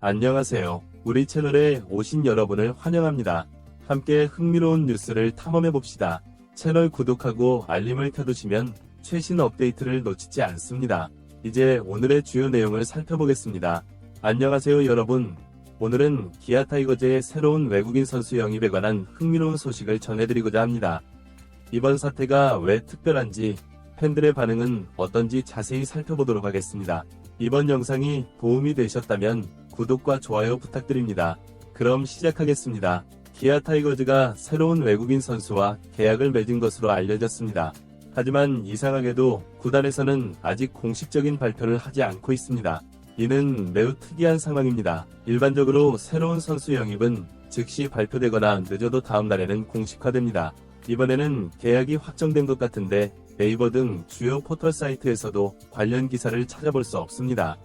안녕하세요. 우리 채널에 오신 여러분을 환영합니다. 함께 흥미로운 뉴스를 탐험해봅시다. 채널 구독하고 알림을 켜두시면 최신 업데이트를 놓치지 않습니다. 이제 오늘의 주요 내용을 살펴보겠습니다. 안녕하세요 여러분. 오늘은 기아 타이거즈의 새로운 외국인 선수 영입에 관한 흥미로운 소식을 전해드리고자 합니다. 이번 사태가 왜 특별한지, 팬들의 반응은 어떤지 자세히 살펴보도록 하겠습니다. 이번 영상이 도움이 되셨다면 구독과 좋아요 부탁드립니다. 그럼 시작하겠습니다. 기아 타이거즈가 새로운 외국인 선수와 계약을 맺은 것으로 알려졌습니다. 하지만 이상하게도 구단에서는 아직 공식적인 발표를 하지 않고 있습니다. 이는 매우 특이한 상황입니다. 일반적으로 새로운 선수 영입은 즉시 발표되거나 늦어도 다음 날에는 공식화됩니다. 이번에는 계약이 확정된 것 같은데 네이버 등 주요 포털 사이트에서도 관련 기사를 찾아볼 수 없습니다.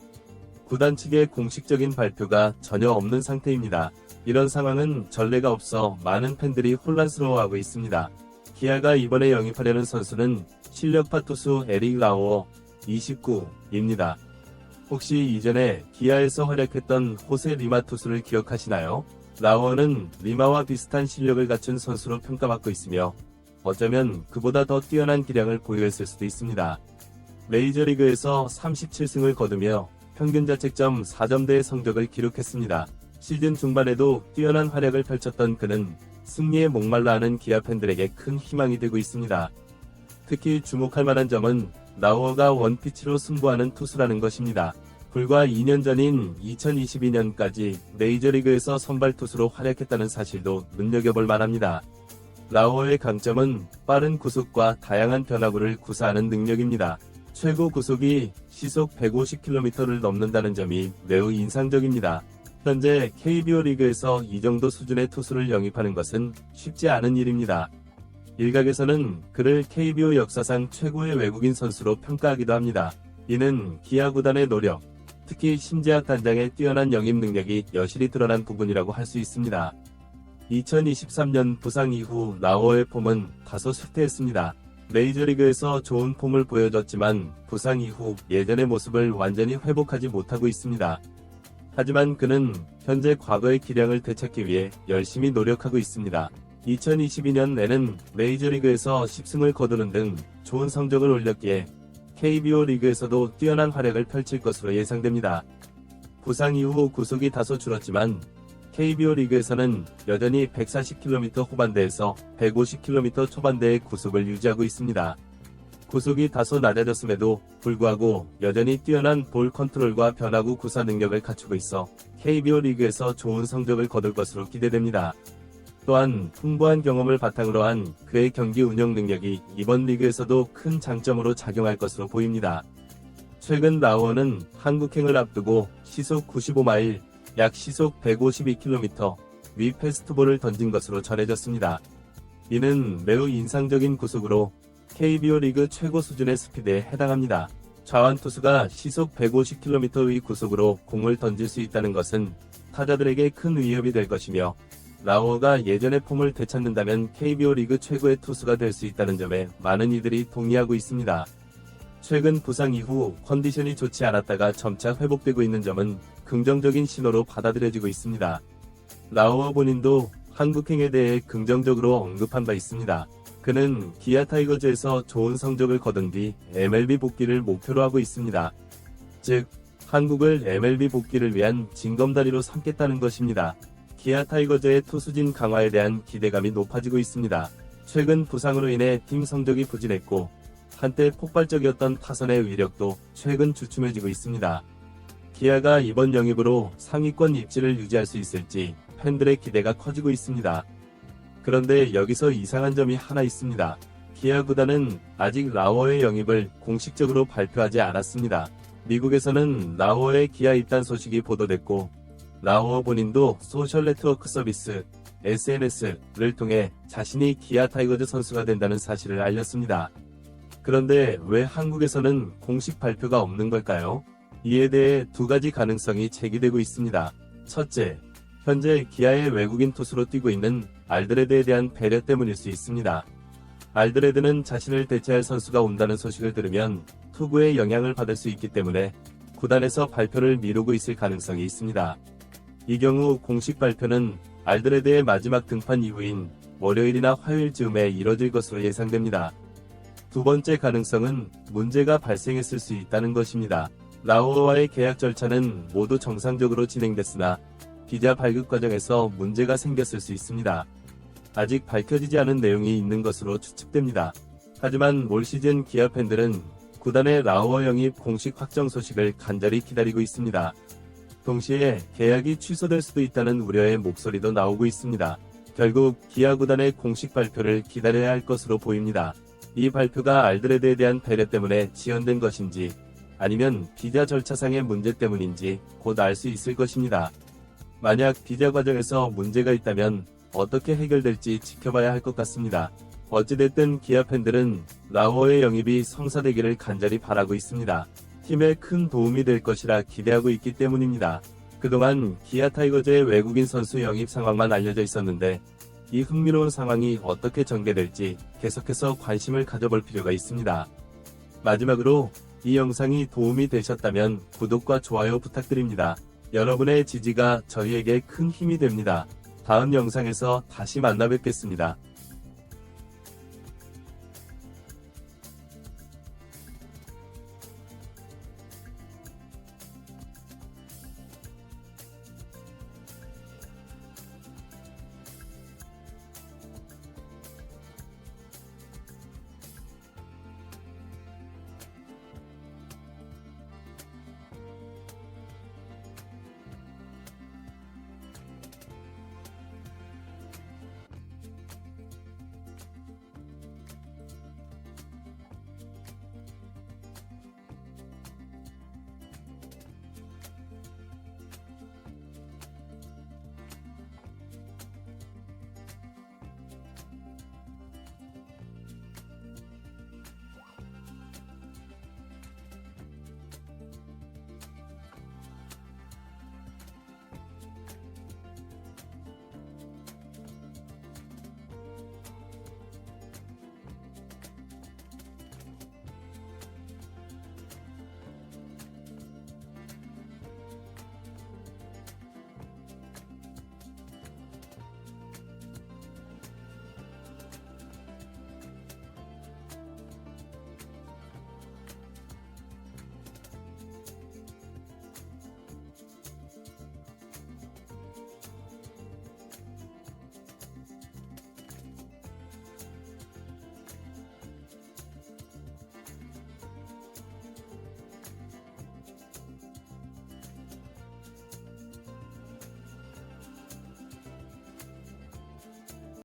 구단 측의 공식적인 발표가 전혀 없는 상태입니다. 이런 상황은 전례가 없어 많은 팬들이 혼란스러워하고 있습니다. 기아가 이번에 영입하려는 선수는 실력파 투수 에릭 라오어 29입니다. 혹시 이전에 기아에서 활약했던 호세 리마 투수를 기억하시나요? 라오어는 리마와 비슷한 실력을 갖춘 선수로 평가받고 있으며 어쩌면 그보다 더 뛰어난 기량을 보유했을 수도 있습니다. 메이저리그에서 37승을 거두며 평균 자책점 4점대의 성적을 기록했습니다. 시즌 중반에도 뛰어난 활약을 펼쳤던 그는 승리에 목말라하는 기아 팬들에게 큰 희망이 되고 있습니다. 특히 주목할 만한 점은 라오어가 원피치로 승부하는 투수라는 것입니다. 불과 2년 전인 2022년까지 메이저리그에서 선발 투수로 활약했다는 사실도 눈여겨볼 만합니다. 라오어의 강점은 빠른 구속과 다양한 변화구를 구사하는 능력입니다. 최고 구속이 시속 150km를 넘는다는 점이 매우 인상적입니다. 현재 KBO 리그에서 이 정도 수준의 투수를 영입하는 것은 쉽지 않은 일입니다. 일각에서는 그를 KBO 역사상 최고의 외국인 선수로 평가하기도 합니다. 이는 기아 구단의 노력, 특히 심재학 단장의 뛰어난 영입 능력이 여실히 드러난 부분이라고 할 수 있습니다. 2023년 부상 이후 라오어의 폼은 다소 쇠퇴했습니다. 메이저리그에서 좋은 폼을 보여줬지만 부상 이후 예전의 모습을 완전히 회복하지 못하고 있습니다. 하지만 그는 현재 과거의 기량을 되찾기 위해 열심히 노력하고 있습니다. 2022년 내는 메이저리그에서 10승을 거두는 등 좋은 성적을 올렸기에 KBO 리그에서도 뛰어난 활약을 펼칠 것으로 예상됩니다. 부상 이후 구속이 다소 줄었지만 KBO 리그에서는 여전히 140km 후반대에서 150km 초반대의 구속을 유지하고 있습니다. 구속이 다소 낮아졌음에도 불구하고 여전히 뛰어난 볼 컨트롤과 변화구 구사 능력을 갖추고 있어 KBO 리그에서 좋은 성적을 거둘 것으로 기대됩니다. 또한 풍부한 경험을 바탕으로 한 그의 경기 운영 능력이 이번 리그에서도 큰 장점으로 작용할 것으로 보입니다. 최근 라오어는 한국행을 앞두고 시속 95마일, 약 시속 152km 위 패스트볼을 던진 것으로 전해졌습니다. 이는 매우 인상적인 구속으로 KBO 리그 최고 수준의 스피드에 해당합니다. 좌완 투수가 시속 150km 위 구속으로 공을 던질 수 있다는 것은 타자들에게 큰 위협이 될 것이며 라오어가 예전의 폼을 되찾는다면 KBO 리그 최고의 투수가 될 수 있다는 점에 많은 이들이 동의하고 있습니다. 최근 부상 이후 컨디션이 좋지 않았다가 점차 회복되고 있는 점은 긍정적인 신호로 받아들여지고 있습니다. 라오어 본인도 한국행에 대해 긍정적으로 언급한 바 있습니다. 그는 기아 타이거즈에서 좋은 성적을 거둔 뒤 MLB 복귀를 목표로 하고 있습니다. 즉, 한국을 MLB 복귀를 위한 징검다리로 삼겠다는 것입니다. 기아 타이거즈의 투수진 강화에 대한 기대감이 높아지고 있습니다. 최근 부상으로 인해 팀 성적이 부진했고 한때 폭발적이었던 타선의 위력도 최근 주춤해지고 있습니다. 기아가 이번 영입으로 상위권 입지를 유지할 수 있을지 팬들의 기대가 커지고 있습니다. 그런데 여기서 이상한 점이 하나 있습니다. 기아 구단은 아직 라오어의 영입을 공식적으로 발표하지 않았습니다. 미국에서는 라오어의 기아 입단 소식이 보도됐고 라오어 본인도 소셜 네트워크 서비스 SNS를 통해 자신이 기아 타이거즈 선수가 된다는 사실을 알렸습니다. 그런데 왜 한국에서는 공식 발표가 없는 걸까요? 이에 대해 두 가지 가능성이 제기되고 있습니다. 첫째, 현재 기아의 외국인 투수로 뛰고 있는 알드레드에 대한 배려 때문일 수 있습니다. 알드레드는 자신을 대체할 선수가 온다는 소식을 들으면 투구에 영향을 받을 수 있기 때문에 구단에서 발표를 미루고 있을 가능성이 있습니다. 이 경우 공식 발표는 알드레드의 마지막 등판 이후인 월요일이나 화요일쯤에 이뤄질 것으로 예상됩니다. 두 번째 가능성은 문제가 발생했을 수 있다는 것입니다. 라오어와의 계약 절차는 모두 정상적으로 진행됐으나 비자 발급 과정에서 문제가 생겼을 수 있습니다. 아직 밝혀지지 않은 내용이 있는 것으로 추측됩니다. 하지만 올 시즌 기아 팬들은 구단의 라오어 영입 공식 확정 소식을 간절히 기다리고 있습니다. 동시에 계약이 취소될 수도 있다는 우려의 목소리도 나오고 있습니다. 결국 기아 구단의 공식 발표를 기다려야 할 것으로 보입니다. 이 발표가 알드레드에 대한 배려 때문에 지연된 것인지 아니면 비자 절차상의 문제 때문인지 곧 알 수 있을 것입니다. 만약 비자 과정에서 문제가 있다면 어떻게 해결될지 지켜봐야 할 것 같습니다. 어찌됐든 기아 팬들은 라오어의 영입이 성사되기를 간절히 바라고 있습니다. 팀에 큰 도움이 될 것이라 기대하고 있기 때문입니다. 그동안 기아 타이거즈의 외국인 선수 영입 상황만 알려져 있었는데 이 흥미로운 상황이 어떻게 전개될지 계속해서 관심을 가져볼 필요가 있습니다. 마지막으로 이 영상이 도움이 되셨다면 구독과 좋아요 부탁드립니다. 여러분의 지지가 저희에게 큰 힘이 됩니다. 다음 영상에서 다시 만나 뵙겠습니다.